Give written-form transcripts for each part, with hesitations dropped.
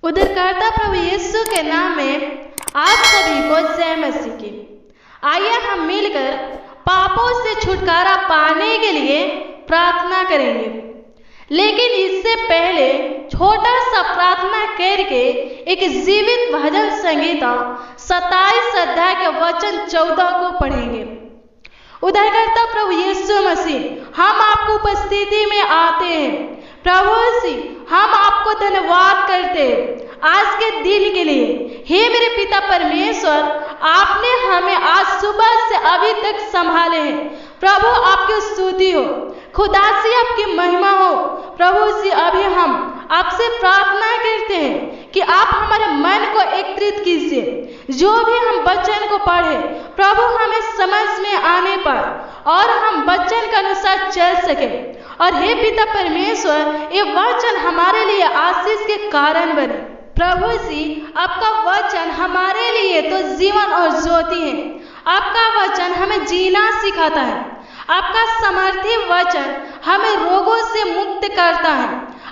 उद्धारकर्ता प्रभु यीशु के नाम में आप सभी को जय मसीह की। आइए हम मिलकर पापों से छुटकारा पाने के लिए प्रार्थना करेंगे। लेकिन इससे पहले छोटा सा प्रार्थना करके एक जीवित भजन संगीता 27 अध्याय के वचन 14 को पढ़ेंगे। उद्धारकर्ता प्रभु यीशु मसीह, हम आपको उपस्थिति में आते हैं। प्रभु जी, हम आपको धन्यवाद करते हैं आज के दिन के लिए। हे मेरे पिता परमेश्वर, आपने हमें आज सुबह से अभी तक संभाले हैं। प्रभु आपकी स्तुति हो, खुदा से आपकी महिमा हो। प्रभु जी, अभी हम आपसे प्रार्थना करते हैं कि आप हमारे मन को एकत्रित कीजिए। जो भी हम वचन को पढ़े प्रभु हमें समझ में आने पर और हम वचन के अनुसार चल सके। और हे पिता परमेश्वर, ये वचन हमारे लिए आशीष के कारण बने। प्रभु जी, आपका वचन हमारे लिए तो जीवन और ज्योति है। आपका वचन हमें जीना सिखाता है। आपका सामर्थ्य वचन हमें रोगों से मुक्त करता है।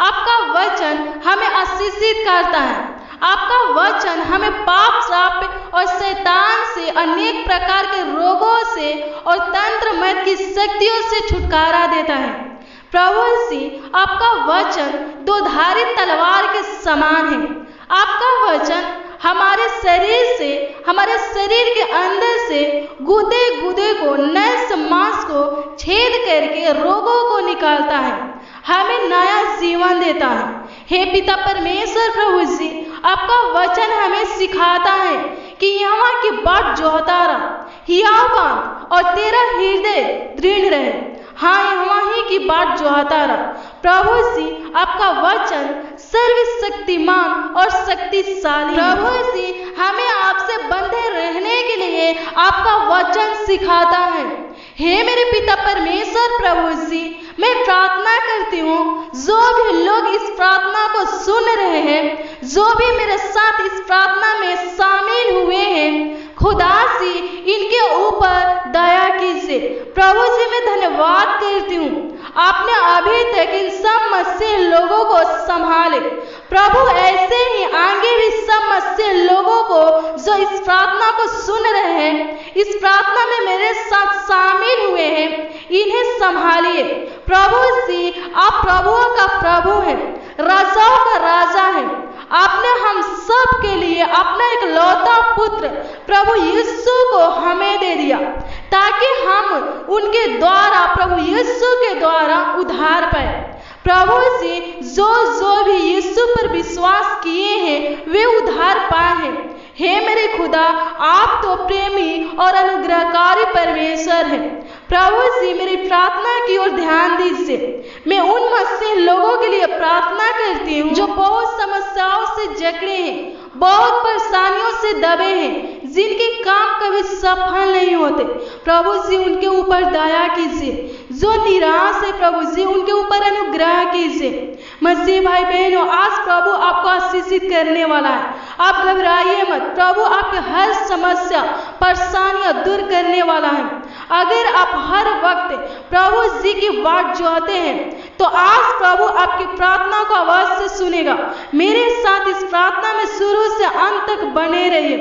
आपका वचन हमें आशीषित करता है। आपका वचन हमें पाप, श्राप और शैतान से, अनेक प्रकार के रोगों से और तंत्र मत की शक्तियों से छुटकारा देता है। प्रभु जी, आपका वचन दोधारी तलवार के समान है। आपका वचन हमारे शरीर से, हमारे शरीर के अंदर से गुदे गुदे को, नस मांस को छेद करके रोगों को निकालता है, हमें नया जीवन देता है। हे पिता परमेश्वर प्रभु जी, आपका वचन हमें सिखाता है कि यहाँ की बाट जोहता रहा, हियाव बांध और तेरा हृदय दृढ़ रहे। हाँ, यहाँ ही की बाट जोहता रहा। प्रभु जी, आपका वचन सर्वशक्तिमान और शक्तिशाली। प्रभु जी, हमें आपसे बंधे रहने के लिए आपका वचन सिखाता है। हे मेरे पिता परमेश्वर प्रभु जी, मैं प्रार्थना करती हूँ, जो भी लोग इस प्रार्थना को सुन रहे हैं, जो भी मेरे साथ इस प्रार्थना में शामिल हुए हैं, खुदा जी इनके ऊपर दया कीजिए। प्रभु जी, मैं धन्यवाद करती हूँ, आपने अभी तक इन सब मसीह लोगों को संभाले। प्रभु, ऐसे ही आगे भी सब मसीह लोगों को जो इस प्रार्थना को सुन रहे हैं, इस प्रार्थना में मेरे साथ शामिल हुए हैं, इन्हें संभालिए। प्रभु जी, आप प्रभुओं का प्रभु हैं, राजाओं का राजा हैं। आपने हम सब के लिए अपना एक लौता पुत्र प्रभु यीशु को हमें दे दिया, ताकि हम उनके द्वारा, प्रभु यीशु के द्वारा उद्धार पाए। प्रभु जी, जो भी यीशु पर विश्वास किए हैं वे उद्धार पाए हैं। हे मेरे खुदा, आप तो प्रेमी और अनुग्रहकारी परमेश्वर हैं। प्रभु जी, मेरी प्रार्थना की ओर ध्यान दीजिए। मैं उन मसीह लोगों के लिए प्रार्थना करती हूँ जो बहुत समस्याओं से जकड़े हैं, बहुत परेशानियों से दबे हैं, जिनके काम कभी सफल नहीं होते। प्रभु जी, उनके ऊपर दया कीजिए। जो निराश है प्रभु जी, उनके ऊपर अनुग्रह कीजिए। मसीह भाई बहनों, आज प्रभु आपको आशीषित करने वाला है। आप घबराइए मत, प्रभु आपके हर समस्या, परेशानियां दूर करने वाला है। अगर आप हर वक्त प्रभु जी की बाट जोहते हैं तो आज प्रभु आपकी प्रार्थना को अवश्य सुनेगा। मेरे साथ इस प्रार्थना में शुरू से अंत तक बने रहिए।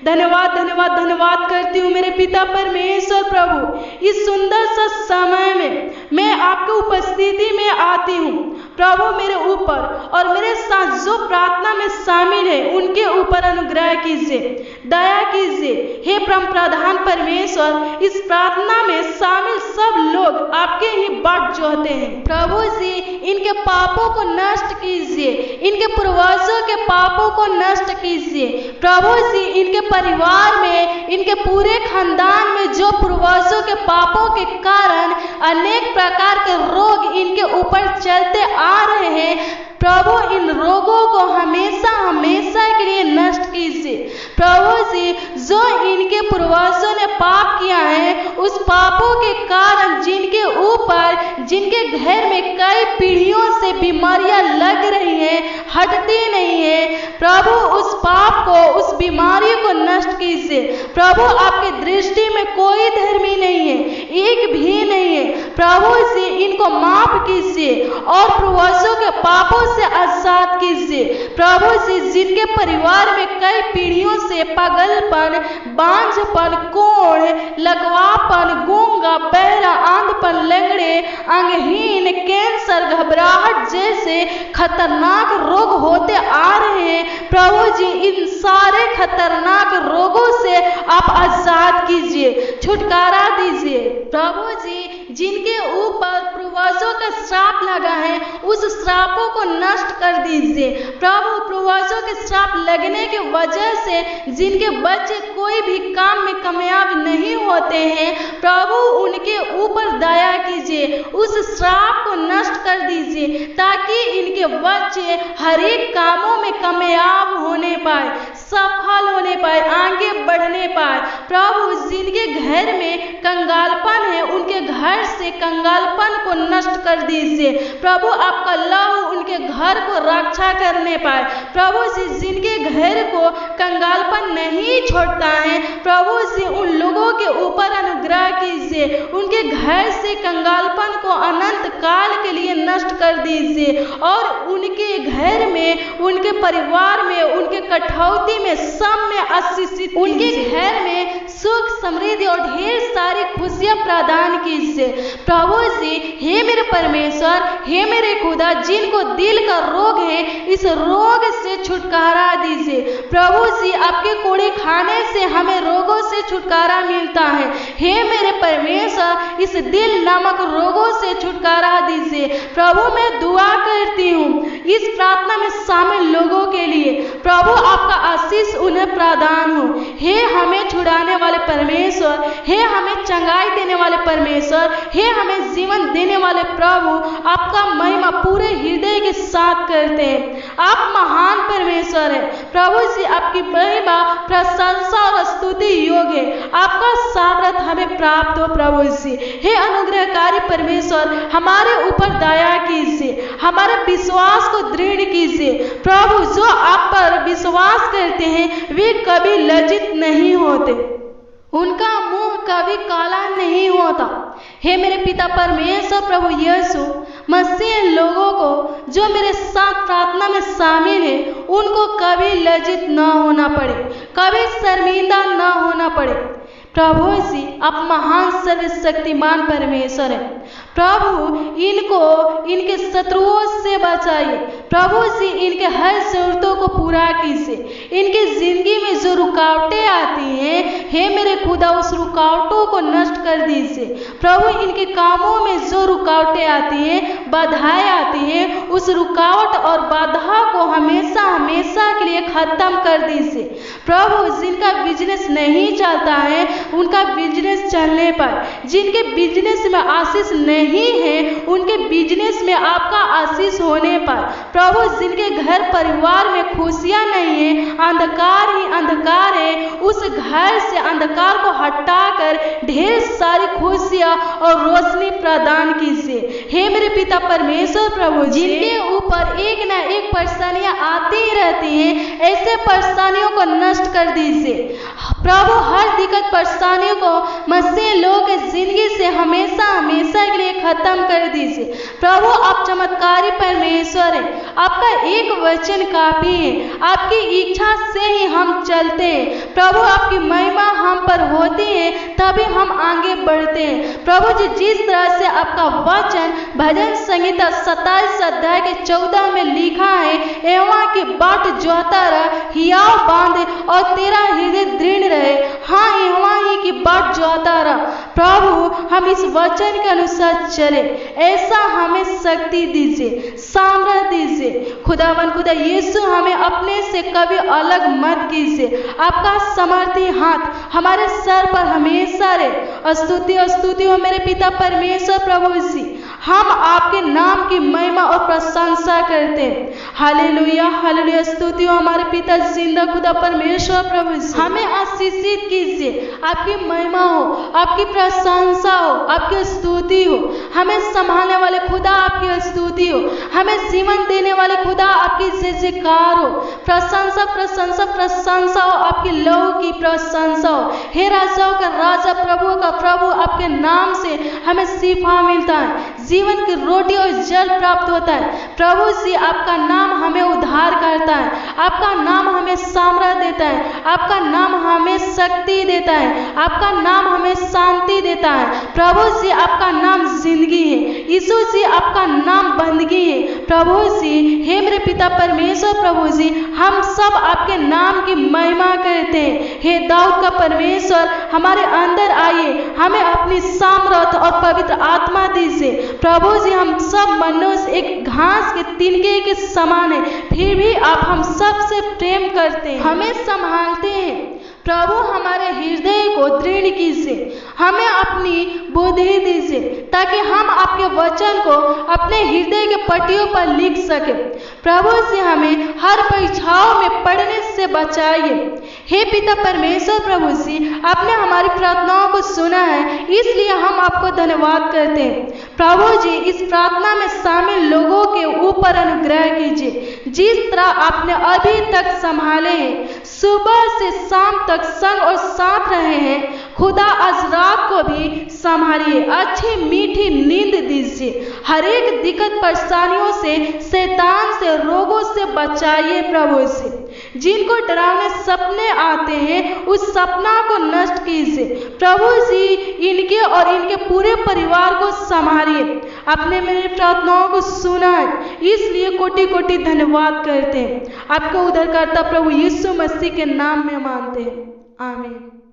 धन्यवाद धन्यवाद धन्यवाद करती हूँ मेरे पिता परमेश्वर प्रभु, इस सुंदर सा समय में मैं आपकी उपस्थिति में आती हूँ। प्रभु, मेरे ऊपर और मेरे साथ जो प्रार्थना में शामिल है उनके ऊपर अनुग्रह कीजिए, दया कीजिए। हे परम प्रधान परमेश्वर, इस प्रार्थना में शामिल सब लोग आपके ही बाट जोहते हैं। प्रभु जी, इनके पापों को नष्ट कीजिए, इनके पूर्वजों के पापों को नष्ट कीजिए। प्रभु जी, इनके परिवार में, इनके पूरे खानदान में जो पूर्वजों के पापों के कारण अनेक प्रकार के रोग इनके ऊपर चलते आ रहे हैं, प्रभु इन रोगों को हमेशा हमेशा के लिए नष्ट कीजिए। प्रभु जी, जो इनके पूर्वजों ने पाप किया है, उस पापों के कारण जिनके ऊपर, जिनके घर में कई पीढ़ियों से बीमारियां लग रही हैं, हटती नहीं है, प्रभु उस पाप को, उस बीमारी को नष्ट कीजिए। प्रभु आपकी दृष्टि में कोई धर्मी नहीं है, एक भी नहीं है। प्रभु से इनको माफ कीजिए और पूर्वजों के पापों से आजाद कीजिए। प्रभु से जिनके परिवार में कई पीढ़ियों से पागलपन, बांझपन, कोढ़, लकवापन, गूंगा, बहरा, आंधपन, लंगड़े, अंगहीन, कैंसर, घबराहट जैसे खतरनाक रोग होते आ रहे हैं, प्रभु जी इन सारे खतरनाक रोगों से आप आजाद कीजिए, छुटकारा दीजिए। प्रभु जी जिनके ऊपर पूर्वजों का श्राप लगा है, उस श्रापों को नष्ट कर दीजिए। प्रभु पूर्वजों के श्राप लगने की वजह से जिनके बच्चे कोई भी काम में कामयाब नहीं होते हैं, प्रभु उनके ऊपर दया कीजिए, उस श्राप को नष्ट कर दीजिए ताकि इनके बच्चे हर एक कामों में कामयाब होने पाए, सफल होने पाए, आगे बढ़ने पाए। प्रभु जिनके घर में कंगालपन है, उनके घर से कंगालपन को नष्ट कर दीजिए। प्रभु आपका लव उनके घर को रक्षा करने पाए। प्रभु जी जिनके घर को कंगालपन नहीं छोड़ता है, प्रभु जी उन लोगों के ऊपर अनुग्रह कीजिए, उनके घर से कंगालपन को अनंत काल के लिए नष्ट कर दीजिए और उनके घर में, उनके परिवार में, उनके कठौती में, सब में आशीषित, उनके घर में सुख, समृद्धि और ढेर सारी खुशियां प्रदान कीजिए। प्रभु जी हे मेरे परमेश्वर, हे मेरे खुदा, जिनको दिल का रोग है, इस रोग से छुटकारा दीजिए। प्रभु जी आपके कोड़े खाने से हमें रोगों से छुटकारा मिलता है। हे मेरे परमेश्वर, इस दिल नामक रोगों से छुटकारा दीजिए। प्रभु मैं दुआ करती हूँ इस प्रार्थना में शामिल लोगों के लिए, प्रभु आपका आशीष उन्हें प्रदान हो। हे हमें छुड़ाने वाले परमेश्वर, हे हमें चंगाई देने वाले परमेश्वर, हे हमें जीवन देने वाले प्रभु, आपका महिमा पूरे हृदय के साथ करते हैं। आप महान परमेश्वर हैं प्रभु जी, आपकी महिमा, प्रशंसा और स्तुति योग्य है। आपका सामर्थ हमें प्राप्त हो प्रभु जी। हे अनुग्रहकारी परमेश्वर, हमारे ऊपर दया कीजिए, हमारे विश्वास को दृढ़ कीजिए। प्रभु जो आप पर विश्वास करते हैं वे कभी लज्जित नहीं होते, उनका मुंह कभी काला नहीं होता। हे मेरे पिता परमेश्वर, प्रभु यीशु मसीह लोगों को जो मेरे साथ प्रार्थना में शामिल है, उनको कभी लज्जित न होना पड़े, कभी शर्मिंदा न होना पड़े। प्रभु जी आप महान सर्वशक्तिमान परमेश्वर हैं। प्रभु इनको इनके शत्रुओं से बचाइए। प्रभु जी इनके हर जरूरतों को पूरा कीजिए। इनकी जिंदगी में जो रुकावटें आती हैं, हे मेरे खुदा उस रुकावटों को नष्ट कर दीजिए। प्रभु इनके कामों में जो रुकावटें आती हैं, बाधाएं आती हैं, उस रुकावट और बाधा को हमेशा हमेशा के लिए खत्म कर दीजिए। प्रभु जिनका बिजनेस नहीं चलता है, उनका बिजनेस चलने पाए। जिनके बिजनेस में आशीष नहीं है, उनके बिजनेस में आपका आशीष होने पाए। प्रभु जिनके घर परिवार में खुशियां नहीं है, अंधकार ही अंधकार है, उस घर से अंधकार को हटाकर ढेर सारी खुशियां और रोशनी प्रदान कीजिए। हे मेरे पिता परमेश्वर, प्रभु जिनके ऊपर एक न एक परेशानियां आती ही रहती हैं, ऐसे परेशानियों को नष्ट कर दीजिए। प्रभु हर दिक्कत परेशानियों को मसीह लोगों की जिंदगी से हमेशा हमेशा के लिए खत्म कर दीजिए। प्रभु आप चमत्कारी परमेश्वर हैं, आपका एक वचन काफी है, आपकी इच्छा से ही हम चलते हैं। प्रभु आपकी महिमा हम पर होती है, तभी हम आगे बढ़ते हैं। प्रभु जी जिस तरह से आपका वचन भजन संहिता 27 अध्याय के 14 में लिखा है, एवं की बाट जोता रह, हियाव बांधे और तेरा हृदय दृढ़ रहे। हाँ, एवं ही की बाट जोता रह। प्रभु हम इस वचन के अनुसार चले, ऐसा हमें शक्ति दीजिए, सामर्थ दीजिए। खुदावन खुदा यीशु हमें अपने से कभी अलग मत कीजिए। आपका समर्थी हाथ हमारे सर पर हमेशा रहे। स्तुति और स्तुति हो मेरे पिता परमेश्वर, प्रभु जी हम आपके नाम की महिमा और प्रशंसा करते हैं। Hallelujah, hallelujah. स्तुति हो हमारे पिता जिंदा खुदा परमेश्वर प्रभु जी, हमें आशीषित कीजिए। आपकी महिमा हो, आपकी प्रशंसा हो, आपकी स्तुति हो। हमें संभालने वाले खुदा आपकी स्तुति हो, हमें जीवन देने वाले खुदा आपकी जय जयकार हो। प्रशंसा प्रशंसा प्रशंसा हो, आपकी लहू की प्रशंसा हो। हे राजाओं का राजा, प्रभु का प्रभु, आपके नाम से हमें शिफा मिलता है, जीवन की रोटी और जल प्राप्त होता है। प्रभु जी, आपका नाम हमें उद्धार करता है, आपका नाम हमें सामर्थ देता है, आपका नाम हमें शक्ति देता है, आपका नाम हमें शांति देता है। प्रभु जी, आपका नाम जिंदगी है। यीशु जी, आपका नाम बंदगी है। प्रभु जी, हे मेरे पिता परमेश्वर प्रभु जी, हम सब आपके नाम की महिमा करते हैं। हे दाऊद का परमेश्वर, हमारे अंदर आइए, हमें अपनी सामर्थ और पवित्र आत्मा दीजिए। प्रभु जी, हम सब मनुष्य एक घास के तिनके के समान है, फिर भी आप हम सब से प्रेम करते हैं, हमें संभालते हैं। प्रभु, हमारे हृदय को दृढ़ कीजिए, हमें अपनी बुद्धि दीजिए, ताकि हम आपके वचन को अपने हृदय के पट्टियों पर लिख सके। प्रभु जी, हमें हर परीक्षाओं में पढ़ने से बचाइए। हे पिता परमेश्वर प्रभु जी, आपने हमारी प्रार्थनाओं को सुना है, इसलिए हम आपको धन्यवाद करते हैं। प्रभु जी, इस प्रार्थना में शामिल लोगों के ऊपर अनुग्रह कीजिए, जिस तरह आपने अभी तक संभाले हैं, सुबह से शाम तक संग और साथ रहे हैं। खुदा, आज रात को भी संभालिए, अच्छी मीठी नींद दीजिए, हर एक दिक्कत परेशानियों से, शैतान से, रोगों से बचाइए। प्रभु से जिनको डरावने सपने आते हैं, उस सपना को नष्ट कीजिए। प्रभु जी, इनके और इनके पूरे परिवार को संभालिए। आपने मेरी प्रार्थनाओं को सुना है, इसलिए कोटि कोटि धन्यवाद करते हैं। आपको उद्धारकर्ता प्रभु यीशु मसीह के नाम में मानते हैं। आमीन।